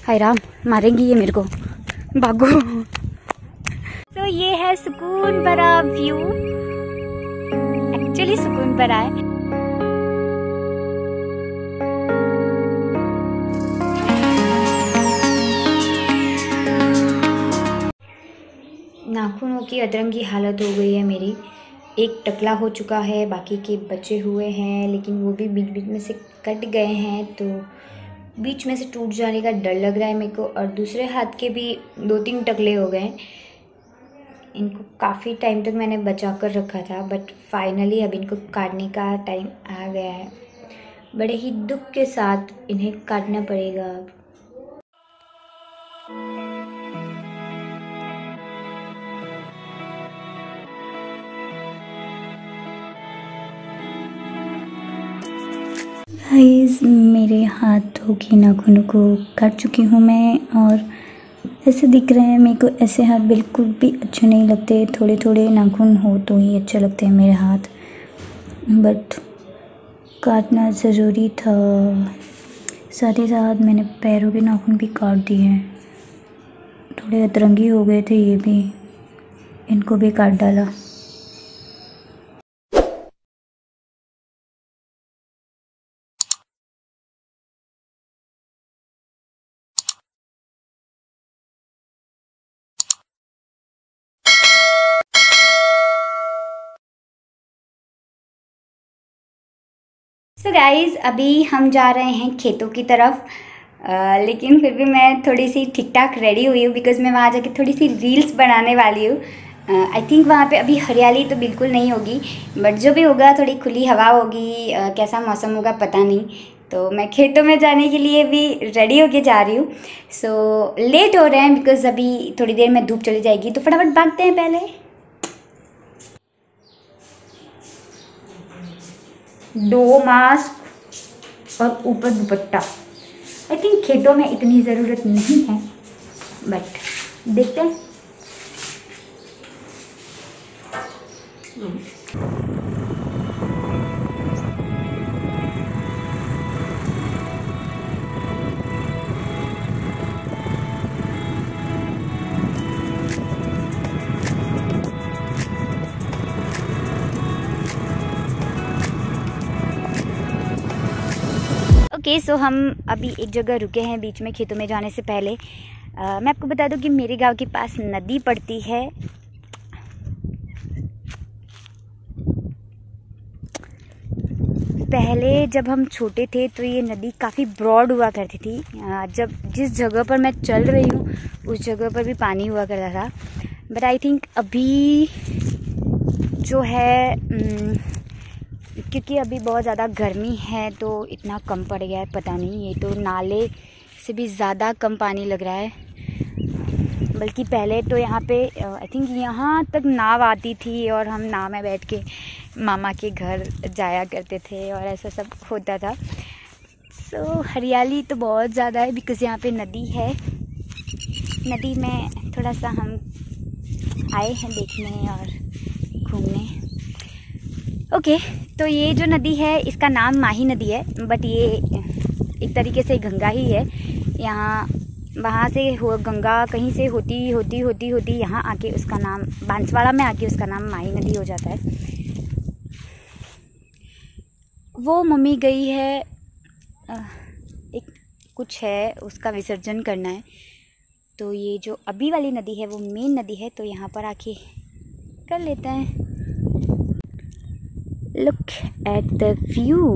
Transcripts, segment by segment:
हाय राम, मारेंगी ये मेरे को, भागो। तो ये है सुकून भरा व्यू, एक्चुअली सुकून भरा है। नाखूनों की अधरंगी हालत हो गई है मेरी। एक टकला हो चुका है, बाकी के बचे हुए हैं, लेकिन वो भी बीच बीच में से कट गए हैं, तो बीच में से टूट जाने का डर लग रहा है मेरे को। और दूसरे हाथ के भी 2-3 टकले हो गए। इनको काफ़ी टाइम तक मैंने बचा कर रखा था, बट फाइनली अब इनको काटने का टाइम आ गया है। बड़े ही दुख के साथ इन्हें काटना पड़ेगा अब। गाइस, मेरे हाथों की नाखूनों को काट चुकी हूँ मैं, और ऐसे दिख रहे हैं। मेरे को ऐसे हाथ बिल्कुल भी अच्छे नहीं लगते। थोड़े थोड़े नाखून हो तो ही अच्छे लगते हैं मेरे हाथ, बट काटना ज़रूरी था। साथ ही साथ मैंने पैरों के नाखून भी काट दिए हैं। थोड़े अतरंगी हो गए थे ये भी, इनको भी काट डाला। सो गाइज़, अभी हम जा रहे हैं खेतों की तरफ। लेकिन फिर भी मैं थोड़ी सी ठीक ठाक रेडी हुई हूँ, बिकॉज़ मैं वहाँ जाके थोड़ी सी रील्स बनाने वाली हूँ। आई थिंक वहाँ पे अभी हरियाली तो बिल्कुल नहीं होगी, बट जो भी होगा थोड़ी खुली हवा होगी। कैसा मौसम होगा पता नहीं। तो मैं खेतों में जाने के लिए भी रेडी होके जा रही हूँ। सो लेट हो रहे हैं, बिकॉज़ अभी थोड़ी देर में धूप चली जाएगी, तो फटाफट भागते हैं पहले। 2 मास्क और ऊपर दुपट्टा। आई थिंक खेतों में इतनी ज़रूरत नहीं है, बट देखते हैं। ओके, सो हम अभी एक जगह रुके हैं बीच में खेतों में जाने से पहले। मैं आपको बता दूं कि मेरे गांव के पास नदी पड़ती है। पहले जब हम छोटे थे तो ये नदी काफ़ी ब्रॉड हुआ करती थी। जब जिस जगह पर मैं चल रही हूँ उस जगह पर भी पानी हुआ करता था, बट आई थिंक अभी जो है क्योंकि अभी बहुत ज़्यादा गर्मी है तो इतना कम पड़ गया है, पता नहीं। ये तो नाले से भी ज़्यादा कम पानी लग रहा है। बल्कि पहले तो यहाँ पे आई थिंक यहाँ तक नाव आती थी, और हम नाव में बैठ के मामा के घर जाया करते थे, और ऐसा सब होता था। सो हरियाली तो बहुत ज़्यादा है, बिकॉज़ यहाँ पे नदी है। नदी में थोड़ा सा हम आए हैं देखने और घूमने। ओके, तो ये जो नदी है इसका नाम माही नदी है, बट ये एक तरीके से गंगा ही है। यहाँ वहाँ से हो गंगा कहीं से होती यहाँ आके उसका नाम बांसवाड़ा में आके उसका नाम माही नदी हो जाता है। वो मम्मी गई है, एक कुछ है उसका विसर्जन करना है, तो ये जो अभी वाली नदी है वो मेन नदी है, तो यहाँ पर आके कर लेते हैं। Look at the view.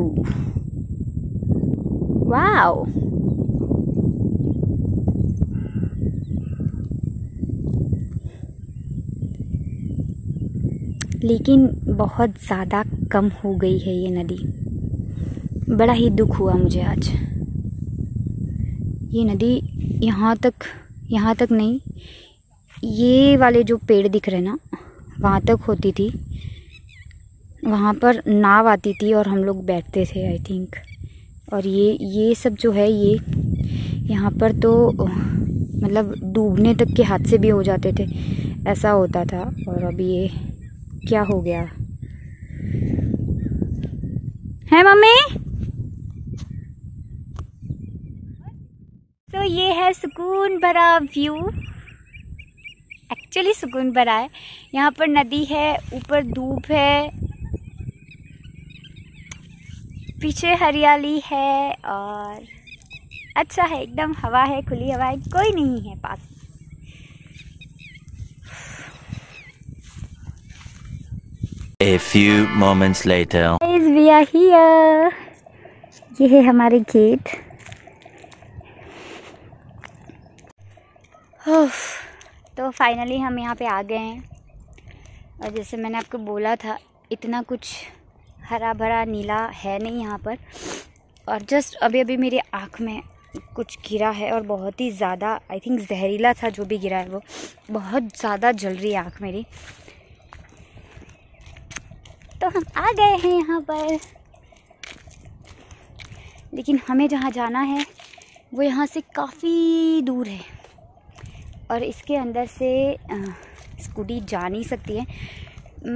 Wow. लेकिन बहुत ज़्यादा कम हो गई है ये नदी। बड़ा ही दुख हुआ मुझे आज। ये नदी यहाँ तक नहीं, ये वाले जो पेड़ दिख रहे हैं ना, वहाँ तक होती थी। वहाँ पर नाव आती थी और हम लोग बैठते थे आई थिंक। और ये सब जो है ये यहाँ पर तो मतलब डूबने तक के हादसे भी हो जाते थे, ऐसा होता था। और अभी ये क्या हो गया है मम्मी? तो ये है सुकून भरा व्यू। एक्चुअली सुकून भरा है। यहाँ पर नदी है, ऊपर धूप है, पीछे हरियाली है और अच्छा है एकदम। हवा है, खुली हवा है, कोई नहीं है पास। A few moments later. Guys, we are here. ये है हमारे खेत। तो फाइनली हम यहाँ पे आ गए हैं और जैसे मैंने आपको बोला था इतना कुछ हरा भरा नीला है नहीं यहाँ पर। और जस्ट अभी अभी मेरी आँख में कुछ गिरा है और बहुत ही ज़्यादा आई थिंक जहरीला था जो भी गिरा है, वो बहुत ज़्यादा जल रही है आँख मेरी। तो हम आ गए हैं यहाँ पर, लेकिन हमें जहाँ जाना है वो यहाँ से काफ़ी दूर है और इसके अंदर से स्कूटी जा नहीं सकती है।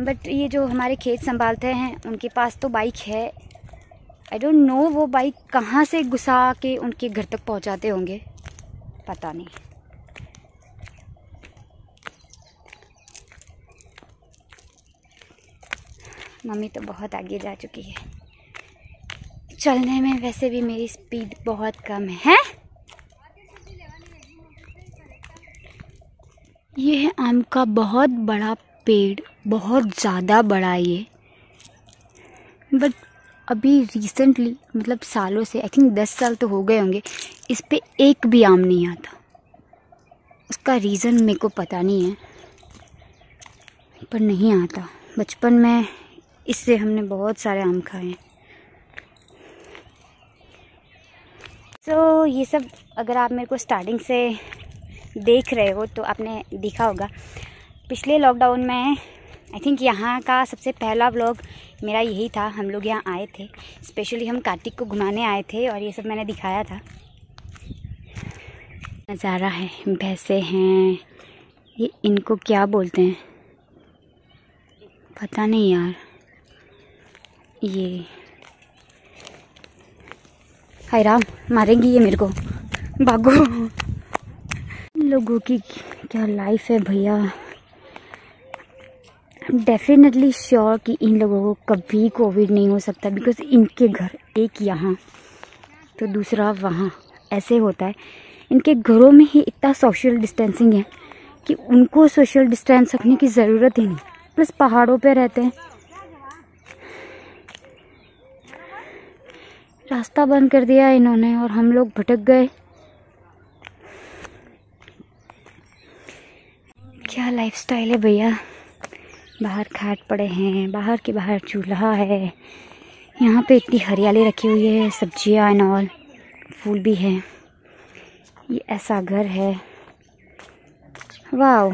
बट ये जो हमारे खेत संभालते हैं उनके पास तो बाइक है। आई डोंट नो वो बाइक कहाँ से घुसा के उनके घर तक पहुँचाते होंगे, पता नहीं। मम्मी तो बहुत आगे जा चुकी है। चलने में वैसे भी मेरी स्पीड बहुत कम है। ये है आम का बहुत बड़ा पेड़, बहुत ज़्यादा बड़ा ये। बट अभी रिसेंटली मतलब सालों से आई थिंक 10 साल तो हो गए होंगे, इस पे एक भी आम नहीं आता। उसका रीज़न मेरे को पता नहीं है, पर नहीं आता। बचपन में इससे हमने बहुत सारे आम खाए हैं। तो ये सब अगर आप मेरे को स्टार्टिंग से देख रहे हो तो आपने देखा होगा पिछले लॉकडाउन में। आई थिंक यहाँ का सबसे पहला व्लॉग मेरा यही था। हम लोग यहाँ आए थे, स्पेशली हम कार्तिक को घुमाने आए थे और ये सब मैंने दिखाया था। नज़ारा है, भैंसे हैं, ये इनको क्या बोलते हैं पता नहीं यार। ये हाय राम, मारेंगी ये मेरे को, भागो। इन लोगों की क्या लाइफ है भैया। डेफिनेटली श्योर कि इन लोगों को कभी कोविड नहीं हो सकता, बिकॉज इनके घर एक यहाँ तो दूसरा वहाँ ऐसे होता है। इनके घरों में ही इतना सोशल डिस्टेंसिंग है कि उनको सोशल डिस्टेंस रखने की ज़रूरत ही नहीं। प्लस पहाड़ों पे रहते हैं, रास्ता बंद कर दिया इन्होंने और हम लोग भटक गए। क्या लाइफस्टाइल है भैया। बाहर खाट पड़े हैं, बाहर के बाहर चूल्हा है, यहाँ पे इतनी हरियाली रखी हुई है, सब्जियाँ एंड ऑल, फूल भी है। ये ऐसा घर है, वाओ।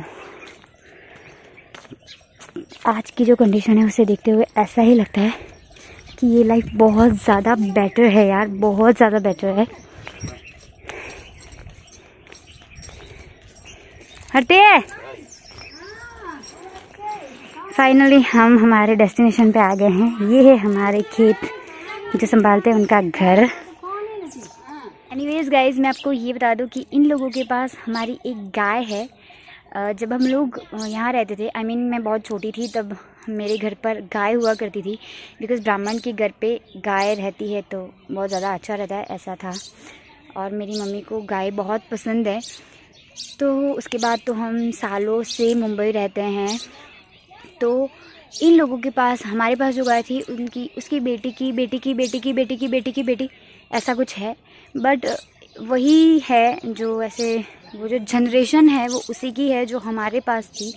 आज की जो कंडीशन है उसे देखते हुए ऐसा ही लगता है कि ये लाइफ बहुत ज़्यादा बेटर है यार, बहुत ज़्यादा बेटर है। हटते हैं। फाइनली हम हमारे डेस्टिनेशन पे आ गए हैं। ये है हमारे खेत जो संभालते हैं उनका घर। एनीवेज गाइज, मैं आपको ये बता दूं कि इन लोगों के पास हमारी एक गाय है। जब हम लोग यहाँ रहते थे, आई मीन मैं बहुत छोटी थी तब मेरे घर पर गाय हुआ करती थी, बिकॉज़ ब्राह्मण के घर पे गाय रहती है तो बहुत ज़्यादा अच्छा रहता है, ऐसा था। और मेरी मम्मी को गाय बहुत पसंद है। तो उसके बाद तो हम सालों से मुंबई रहते हैं। तो इन लोगों के पास, हमारे पास जो गाय थी उनकी, उसकी बेटी की बेटी की बेटी की बेटी की बेटी की बेटी, ऐसा कुछ है। बट वही है जो ऐसे वो जो जनरेशन है वो उसी की है जो हमारे पास थी।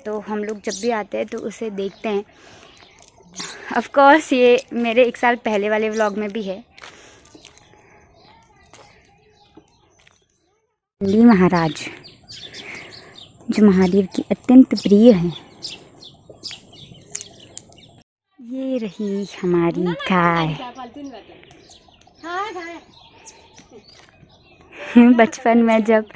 तो हम लोग जब भी आते हैं तो उसे देखते हैं। ऑफ कोर्स ये मेरे 1 साल पहले वाले व्लॉग में भी है। चंडी महाराज जो महादेव की अत्यंत प्रिय हैं। ये रही हमारी गाय। बचपन में जब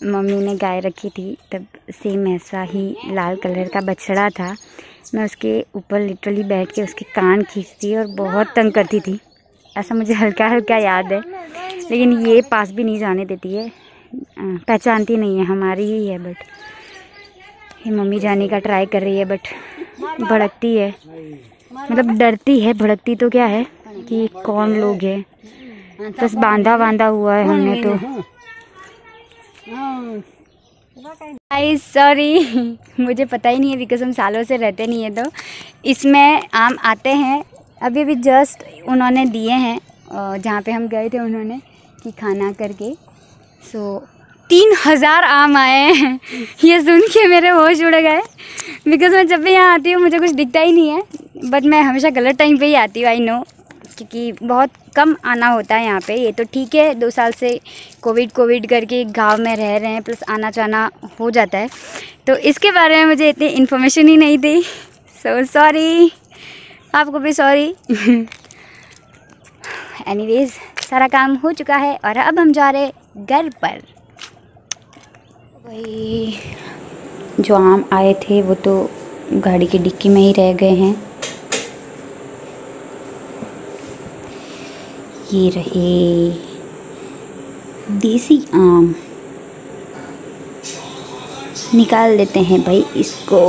मम्मी ने गाय रखी थी तब सेम ऐसा ही लाल कलर का बछड़ा था। मैं उसके ऊपर लिटरली बैठ के उसके कान खींचती और बहुत तंग करती थी, ऐसा मुझे हल्का हल्का याद है। लेकिन ये पास भी नहीं जाने देती है, पहचानती नहीं है, हमारी ही है। बट ये मम्मी जाने का ट्राई कर रही है, बट भड़कती है, मतलब डरती है, भड़कती तो क्या है कि कौन लोग है, बस बांधा हुआ है हमने तो। सॉरी मुझे पता ही नहीं है, बिकॉज हम सालों से रहते नहीं है, तो इसमें आम आते हैं। अभी अभी जस्ट उन्होंने दिए हैं जहाँ पे हम गए थे, उन्होंने कि खाना करके। सो 3000 आम आए हैं। ये सुन के मेरे होश उड़ गए, बिकॉज मैं जब भी यहाँ आती हूँ मुझे कुछ दिखता ही नहीं है, बट मैं हमेशा गलत टाइम पे ही आती हूँ, आई नो, क्योंकि बहुत कम आना होता है यहाँ पे। ये तो ठीक है, 2 साल से कोविड करके गांव में रह रहे हैं, प्लस आना जाना हो जाता है, तो इसके बारे में मुझे इतनी इन्फॉर्मेशन ही नहीं थी। सो सॉरी, आपको भी सॉरी। एनीवेज, सारा काम हो चुका है और अब हम जा रहे घर पर। वही जो आम आए थे वो तो गाड़ी की डिक्की में ही रह गए हैं। ये रहे देसी आम, निकाल देते हैं भाई इसको।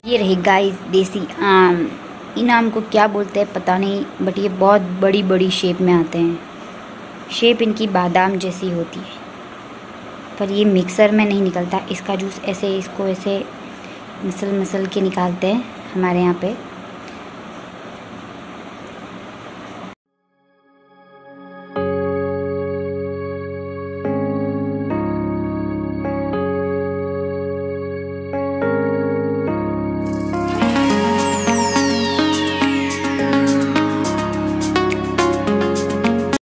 ये रहे गाइस देसी आम। इन आम को क्या बोलते हैं पता नहीं, बट ये बहुत बड़ी बड़ी शेप में आते हैं। शेप इनकी बादाम जैसी होती है, पर ये मिक्सर में नहीं निकलता। इसका जूस ऐसे, इसको ऐसे मसल के निकालते हैं हमारे यहाँ पे।